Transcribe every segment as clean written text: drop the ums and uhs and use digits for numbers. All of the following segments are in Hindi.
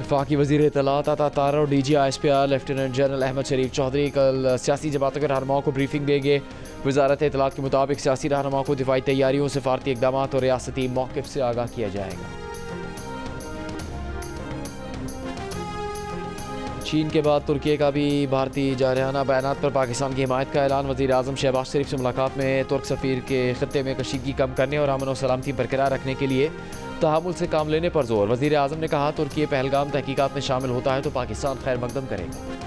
वफाकी वज़ीर इत्तलात अता तारा और DG-ISPR लेफ्टिनेंट जनरल अहमद शरीफ चौधरी कल सियासी जमातों के रहनुमाओं को ब्रीफिंग देंगे। वजारत इत्तलात के मुताबिक सियासी रहनुमाओं को दिफाई तैयारियों, सिफारती इक़दाम और रियासती मौक़िफ़ से आगाह किया जाएगा। चीन के बाद तुर्की का भी भारतीय जारहाना बयानात पर पाकिस्तान की हिमायत का ऐलान। वज़ीर आज़म शहबाज शरीफ से मुलाकात में तुर्क सफ़ीर के ख़त्ते में कशीदगी कम करने और अमन और सलामती बरकरार रखने के लिए तहामुल से काम लेने पर जोर। वज़ीर आज़म ने कहा, तुर्की पहलगाम तहकीकात में शामिल होता है तो पाकिस्तान खैर मकदम करेगा।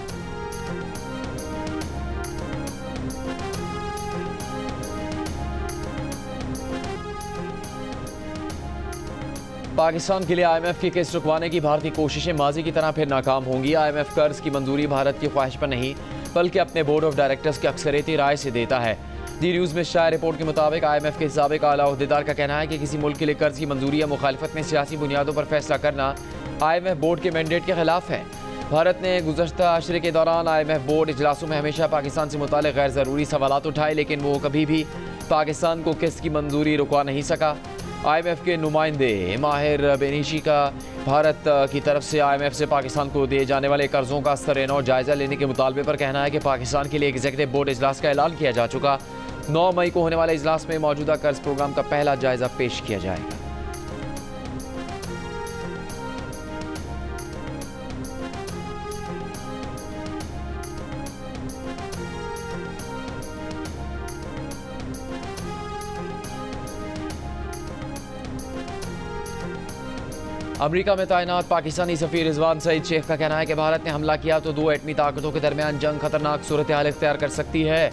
पाकिस्तान के लिए IMF की किस्त रुकवाने की भारतीय कोशिशें माजी की तरह फिर नाकाम होंगी। IMF कर्ज की मंजूरी भारत की ख्वाहिश पर नहीं बल्कि अपने बोर्ड ऑफ डायरेक्टर्स की अक्सरियती राय से देता है। दी न्यूज़ में शाया रिपोर्ट के मुताबिक IMF के साबिक आला ओहदेदार का कहना है कि किसी मुल्क के लिए कर्ज की मंजूरी या मुखालिफत में सियासी बुनियादों पर फैसला करना IMF बोर्ड के मैंडेट के खिलाफ है। भारत ने गुज़श्ता अशरे के दौरान IMF बोर्ड इजलासों में हमेशा पाकिस्तान से मुताल्लिक़ गैर ज़रूरी सवालात उठाए, लेकिन वो कभी भी पाकिस्तान को किस्त की मंजूरी रुकवा नहीं सका। IMF के नुमाइंदे माहिर बेनीशी का भारत की तरफ से IMF से पाकिस्तान को दिए जाने वाले कर्जों का स्तर-ए-नौ जायज़ा लेने के मुतालबे पर कहना है कि पाकिस्तान के लिए एग्जीक्यूटिव बोर्ड इजलास का ऐलान किया जा चुका। 9 मई को होने वाले इजलास में मौजूदा कर्ज प्रोग्राम का पहला जायजा पेश किया जाएगा। अमेरिका में तैनात पाकिस्तानी सफ़ीर रिजवान सईद शेख का कहना है कि भारत ने हमला किया तो 2 एटमी ताकतों के दरमियान जंग खतरनाक सूरत हाल इख्तियार कर सकती है।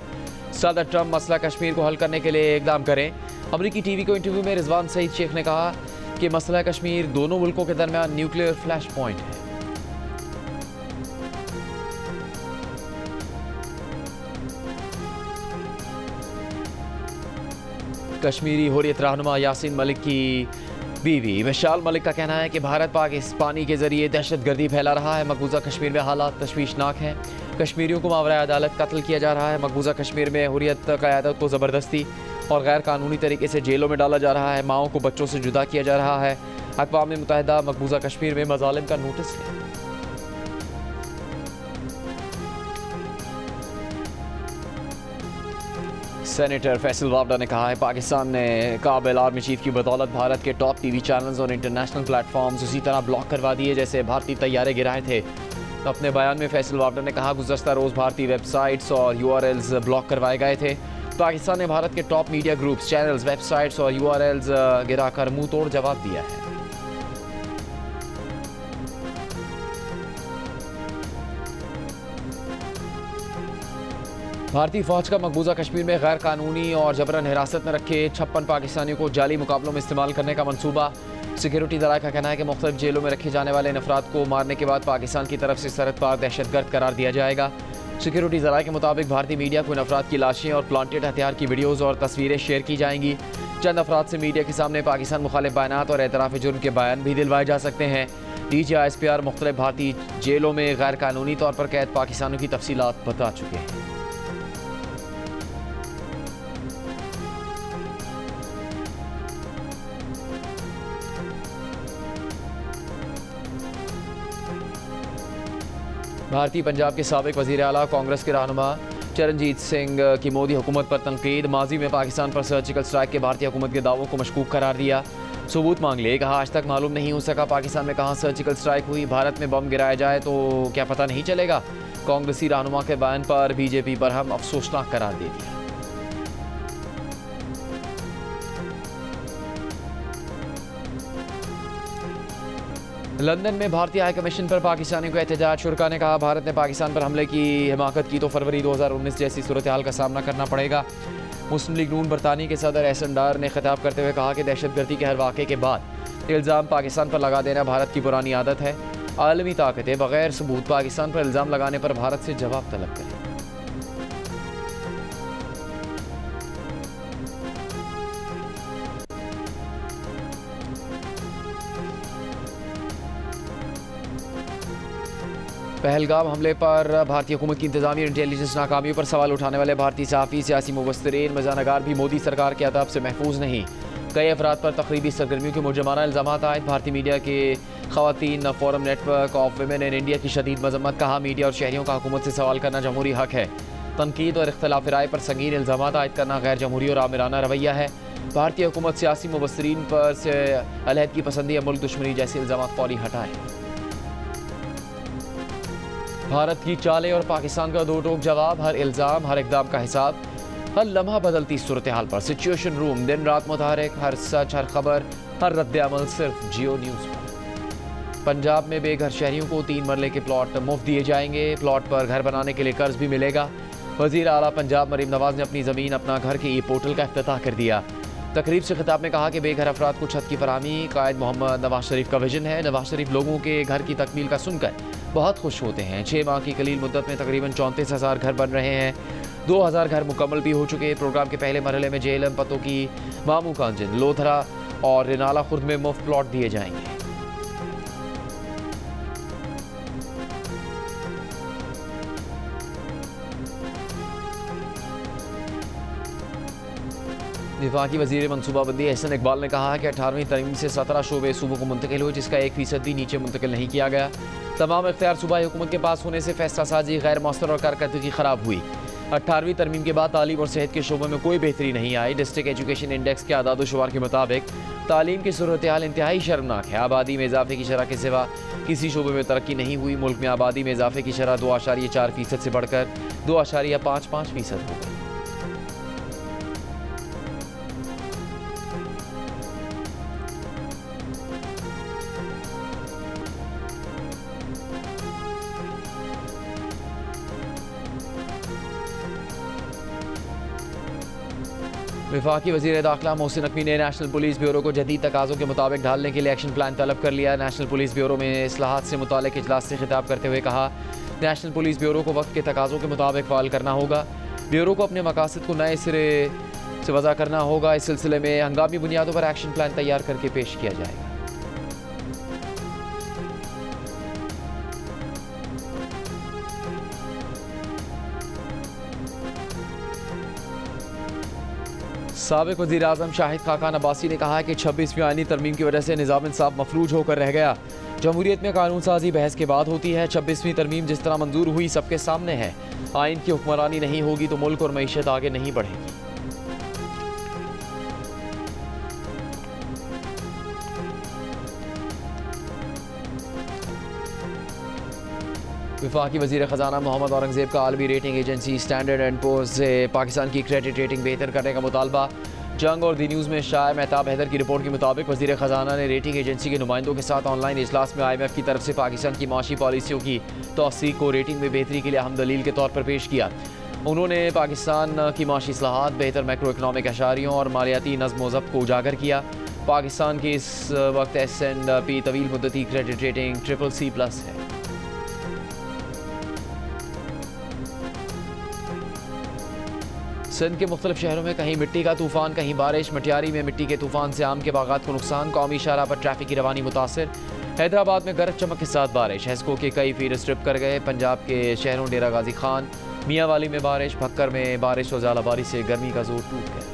सदर ट्रंप मसला कश्मीर को हल करने के लिए इकदाम करें। अमेरिकी टीवी को इंटरव्यू में रिजवान सईद शेख ने कहा कि मसला कश्मीर दोनों मुल्कों के दरमियान न्यूक्लियर फ्लैश पॉइंट है। कश्मीरी हुर्रियत रहनुमा यासीन मलिक की बीवी मिशाल मलिक का कहना है कि भारत पाकिस्तानी के जरिए दहशतगर्दी फैला रहा है। मकबूजा कश्मीर में हालात तशवीशनाक हैं। कश्मीरियों को मावरा अदालत कत्ल किया जा रहा है। मकबूजा कश्मीर में हुर्रियत क़यादत को ज़बरदस्ती और गैर कानूनी तरीके से जेलों में डाला जा रहा है। माओं को बच्चों से जुदा किया जा रहा है। अक़वाम मुत्तहिदा मकबूजा कश्मीर में मज़ालिम का नोटिस ले। सेनेटर फैसल वावडा ने कहा है, पाकिस्तान ने काबिल आर्मी चीफ की बदौलत भारत के टॉप टीवी चैनल्स और इंटरनेशनल प्लेटफॉर्म्स उसी तरह ब्लॉक करवा दिए जैसे भारतीय तैयारे गिराए थे। अपने बयान में फैसल वावडा ने कहा, गुज़श्ता रोज़ भारतीय वेबसाइट्स और URLs ब्लॉक करवाए गए थे। पाकिस्तान ने भारत के top media groups, channels, websites और URLs गिराकर मुंह तोड़ जवाब दिया है। भारतीय फौज का मकबूजा कश्मीर में गैर कानूनी और जबरन हिरासत में रखे 56 पाकिस्तानियों को जाली मुकाबलों में इस्तेमाल करने का मंसूबा। सिक्योरिटी ज़राए का कहना है कि मुख्तलिफ जेलों में रखे जाने वाले इन अफराद को मारने के बाद पाकिस्तान की तरफ से सरहद पार दहशतगर्द करार दिया जाएगा। सिक्योरिटी ज़राए के मुताबिक भारतीय मीडिया को इन अफराद की लाशें और प्लांटेड हथियार की वीडियोज़ और तस्वीरें शेयर की जाएंगी। चंद अफराद से मीडिया के सामने पाकिस्तान मुखालिफ बयानात और एतराफ़ जुर्म के बयान भी दिलवाए जा सकते हैं। DG-ISPR मुख्तलिफ भारतीय जेलों में गैर कानूनी तौर पर कैद पाकिस्तानियों की तफसीलात बता चुके हैं। भारतीय पंजाब के साबिक वज़ीर आला कांग्रेस के रहनुमा चरणजीत सिंह की मोदी हुकूमत पर तनकीद। माजी में पाकिस्तान पर सर्जिकल स्ट्राइक के भारतीय हुकूमत के दावों को मशकूक करार दिया। सबूत मांग लिए। कहा, आज तक मालूम नहीं हो सका पाकिस्तान में कहाँ सर्जिकल स्ट्राइक हुई। भारत में बम गिराया जाए तो क्या पता नहीं चलेगा। कांग्रेसी रहनुमा के बयान पर BJP पर हम अफसोसनाक करार दे दिया। लंदन में भारतीय हाई कमीशन पर पाकिस्तानियों को एहतजाज। शुरा ने कहा, भारत ने पाकिस्तान पर हमले की हिमाकत की तो फरवरी 2019 जैसी सूरत हाल का सामना करना पड़ेगा। मुस्लिम लीग नून बरतानी के सदर एहसन डार ने खिताब करते हुए कहा कि दहशतगर्दी के हर वाक़े के बाद इल्ज़ाम पाकिस्तान पर लगा देना भारत की पुरानी आदत है। आलमी ताकतें बगैर सबूत पाकिस्तान पर इल्ज़ाम लगाने पर भारत से जवाब तलब करें। पहलगाम हमले पर भारतीय हुकूमत की इंतजामी और इंटेलिजेंस नाकामियों पर सवाल उठाने वाले भारतीय सहाफ़ी, सियासी मुबस्सिरीन, मज़ानगार भी मोदी सरकार के अदब से महफूज नहीं। कई अफराद पर तकरीबी सरगर्मियों के मुजरमाना इल्ज़ाम आए। भारतीय मीडिया के ख़वातीन forum network of women in India की शदीद मजम्मत। कहा, मीडिया और शहरियों का हुकूमत से सवाल करना जमहूरी हक है। तनकीद और इख्तलाफ राय पर संगीन इल्ज़ाम आयद करना गैर जमहूरी और आमिराना रवैया है। भारतीय हुकूमत सियासी मुबस्सरीन पर से अलहदगी पसंदी या मुल्क दुश्मनी जैसे इल्ज़ाम फौरी हटाए। भारत की चालें और पाकिस्तान का दो टोक जवाब। हर इल्ज़ाम, हर इक़दाम का हिसाब। हर लम्हा बदलती सूरत हाल पर सिचुएशन रूम दिन रात मुतहरिक। हर सच, हर खबर, हर रद्द अमल सिर्फ जियो न्यूज़ पर। पंजाब में बेघर शहरियों को 3 मरले के प्लॉट मुफ्त दिए जाएंगे। प्लॉट पर घर बनाने के लिए कर्ज भी मिलेगा। वज़ीर आला पंजाब मरीम नवाज ने अपनी ज़मीन अपना घर के ई-पोर्टल का इफ्तिताह कर दिया। तकरीब से खिताब में कहा कि बेघर अफराद को छत की फराहमी कायद मोहम्मद नवाज शरीफ का विजन है। नवाज शरीफ लोगों के घर की तकमील का सुनकर बहुत खुश होते हैं। 6 माह की कलील मुद्दत में तकरीबन 34,000 घर बन रहे हैं। 2,000 घर मुकम्मल भी हो चुके। प्रोग्राम के पहले मरहले में जेलम, पतों की, मामू कांजन, लोथरा और रिनाला खुर्द में मुफ्त प्लॉट दिए जाएंगे। वफाकी वज़ीर मनसूबाबंदी एहसन इकबाल ने कहा कि 18वीं तरमीम से 17 शोबे सूबों को मुंतकिल हुए, जिसका 1% भी नीचे मुंतकिल नहीं किया गया। तमाम इख्तियार सूबाई हुकूमत के पास होने से फैसला साजी गैर मौसर और कारकर्दगी खराब हुई। 18वीं तरमीम के बाद तालीम और सेहत के शोबे में कोई बेहतरी नहीं आई। डिस्ट्रिक्ट एजुकेशन इंडेक्स के आदाद शुमार के मुताबिक तालीम की सूरत हाल इंतहाई शर्मनाक है। आबादी में इजाफे की शरह के सिवा किसी शोबे में तरक्की नहीं हुई। मुल्क में आबादी में इजाफे की शरह 2.4% से बढ़कर 2.55% हो गई। वफाकी वज़ीर दाखिला मोहसिन नकवी ने नेशनल पुलिस ब्यूरो को जदीद तकाज़ों के मुताबिक ढालने के लिए एक्शन प्लान तलब कर लिया। नेशनल पुलिस ब्यूरो में इस्लाहात से मुतालिक इजलास से खिताब करते हुए कहा, नेशनल पुलिस ब्यूरो को वक्त के तकाज़ों के मुताबिक फ़ाल करना होगा। ब्यूरो को अपने मकासद को नए सिरे से वज़ा करना होगा। इस सिलसिले में हंगामी बुनियादों पर एक्शन प्लान तैयार करके पेश किया जाएगा। साबिक वज़ीर आज़म शाहिद खाकान अब्बासी ने कहा कि 26वीं आईनी तरमीम की वजह से निज़ाम इंसाफ मफलूज होकर रह गया। जमहूरियत में कानून साजी बहस के बाद होती है। 26वीं तरमीम जिस तरह मंजूर हुई सबके सामने है। आइन की हुक्मरानी नहीं होगी तो मुल्क और मईशत आगे नहीं बढ़ेगी। वफाकी वज़ीर ख़जाना मोहम्मद औरंगज़ेब का आलमी rating agency Standard and Poor's से पाकिस्तान की क्रेडिट रेटिंग बेहतर करने का मुतालबा। जंग और दी न्यूज़ में शाया मेहताब हैदर की रिपोर्ट के मुताबिक वज़ीर ख़जाना ने रेटिंग एजेंसी के नुमाइंदों के साथ ऑनलाइन इजलास में IMF की तरफ से पाकिस्तान की माशी पॉलिसियों की तौसीक़ को रेटिंग में बेहतरी के लिए अहम दलील के तौर पर पेश किया। उन्होंने पाकिस्तान की माशी इस्लाहात, बेहतर मैक्रो इकनॉमिक अशारियों और मालियाती नज़्म व ज़ब्त को उजागर किया। पाकिस्तान की इस वक्त S&P तवील मुद्दती क्रेडिट रेटिंग CCC+ है। सिंध के मुख्तलिफ शहरों में कहीं मिट्टी का तूफान, कहीं बारिश। मटियारी में मिट्टी के तूफान से आम के बागात को नुकसान। कौमी शाहराह पर ट्रैफिक की रवानी मुतासर। हैदराबाद में गरज चमक के साथ बारिश। हेस्को के कई फीड स्ट्रिप कर गए। पंजाब के शहरों डेरा गाजी खान, मियांवाली में बारिश। भक्कर में बारिश और ज़ालाबारी से गर्मी का जोर टूट गया।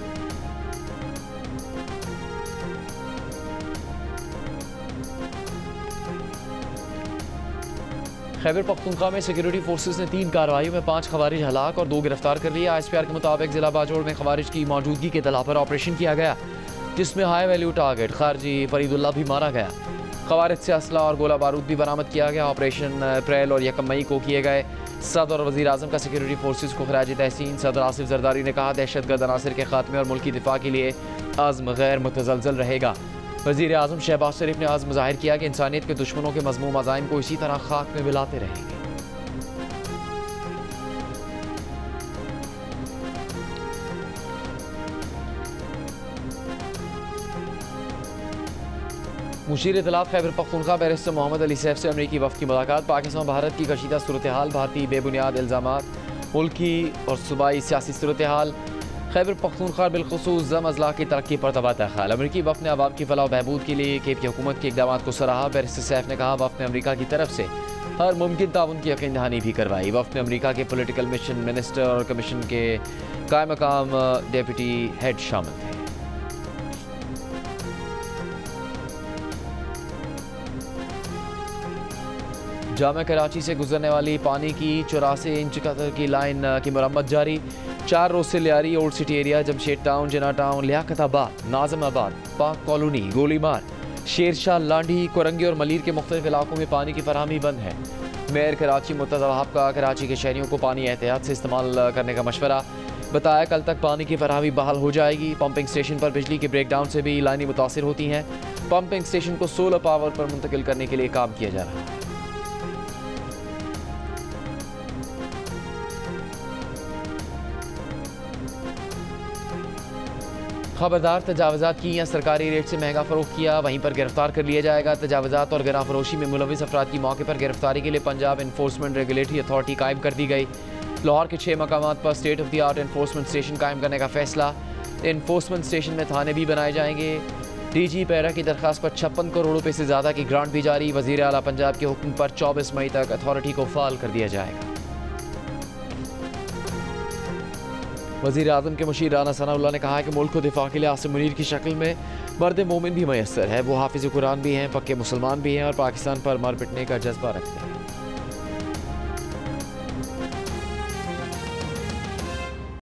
खैबर पख्तूनख्वा में सिक्योरिटी फोर्सेस ने 3 कार्रवाइयों में 5 खवारिज हलाक और 2 गिरफ्तार कर लिया। ISPR के मुताबिक जिला बाजोड़ में खवारिज की मौजूदगी के इत्तला पर ऑपरेशन किया गया, जिसमें हाई वैल्यू टारगेट खारजी फरीदुल्ला भी मारा गया। खवारिज से असला और गोला बारूद भी बरामद किया गया। ऑपरेशन अप्रैल और 1 मई को किए गए। सदर और वज़ीर आज़म का सिक्योरिटी फोर्सेस को खराज तहसीन। सदर आसिफ जरदारी ने कहा, दहशतगर्द अनासर के खात्मे और मुल्की दिफा के लिए आज़म गैर मुतज़लज़ल रहेगा। वज़ीर आज़म शहबाज शरीफ ने आज़म ज़ाहिर किया कि इंसानियत के दुश्मनों के मज़मूम अज़ाइम को इसी तरह खाक में मिलाते रहेंगे। मुशीर इत्तलात खैबर पख्तूनख्वा बैरिस्टर मोहम्मद अली सैफ से अमरीकी वफ़द की मुलाकात। पाकिस्तान भारत की कशीदा सूरत हाल, भारतीय बेबुनियाद इल्ज़ामात, मुल्की और सूबाई सियासी सूरत हाल। खैबर पख्तूनख्वा बिलखुसूस ज़म अज़ला की तरक्की पर तबादला ख्याल। अमरीकी वफ़द ने अवाम की फलाह बहबूद के लिए KP हुकूमत के इक़दाम को सराहा। बैरिस्टर सैफ ने कहा, वफ़द ने अमरीका की तरफ से हर मुमकिन ताउन की यकीन दहानी भी करवाई। वफ़द में अमरीका के पोलिटिकल मिशन मिनिस्टर और कमीशन के कायम मकाम डेप्यूटी हेड शामिल थे। जामा कराची से गुजरने वाली पानी की 84 इंच की लाइन की मरम्मत जारी। 4 रोज से Lyari, old city area, Jamshed town, जना टाउन, लियाकताबाद, नाजमाबाद, पाक कॉलोनी, गोलीमार, शेरशाह, लांडी, कोरंगी और मलीर के मुख्तलिफ इलाकों में पानी की फराहमी बंद है। मेयर कराची मुर्तज़ा वहाब का कराची के शहरियों को पानी एहतियात से इस्तेमाल करने का मशवरा। बताया कल तक पानी की फराहमी बहाल हो जाएगी। पंपिंग स्टेशन पर बिजली के ब्रेकडाउन से भी लाइनें मुतासिर होती हैं। पंपिंग स्टेशन को सोलर पावर पर मुंतकिल करने के लिए काम किया जा रहा है। खबरदार, तजावज़ात की या सरकारी रेट से महंगा फ़रोख्त किया वहीं पर गिरफ्तार कर लिया जाएगा। तजावज़ात और गिरा फरोशी में मुलविस अफराद की मौके पर गिरफ्तारी के लिए पंजाब इन्फोर्समेंट रेगुलेटरी अथॉरिटी कायम कर दी गई। लाहौर के 6 मकामात पर state of the art enforcement station कायम करने का फैसला। इन्फोर्समेंट स्टेशन में थाने भी बनाए जाएंगे। DG पैरा की दरख्वास्त पर 56 करोड़ रुपये से ज़्यादा की ग्रांट भी जारी। वज़ीर आला पंजाब के हुक्म पर 24 मई तक अथॉरिटी को फाल कर दिया जाएगा। वज़ीर आज़म के मुशीर राना सनाउल्लाह ने कहा है कि मुल्क को दिफा के लिए आसिम मुनीर की शक्ल में मर्द मोमिन भी मैसर है। वो हाफिज़ कुरान भी हैं, पक्के मुसलमान भी हैं और पाकिस्तान पर मर पिटने का जज्बा रखते हैं।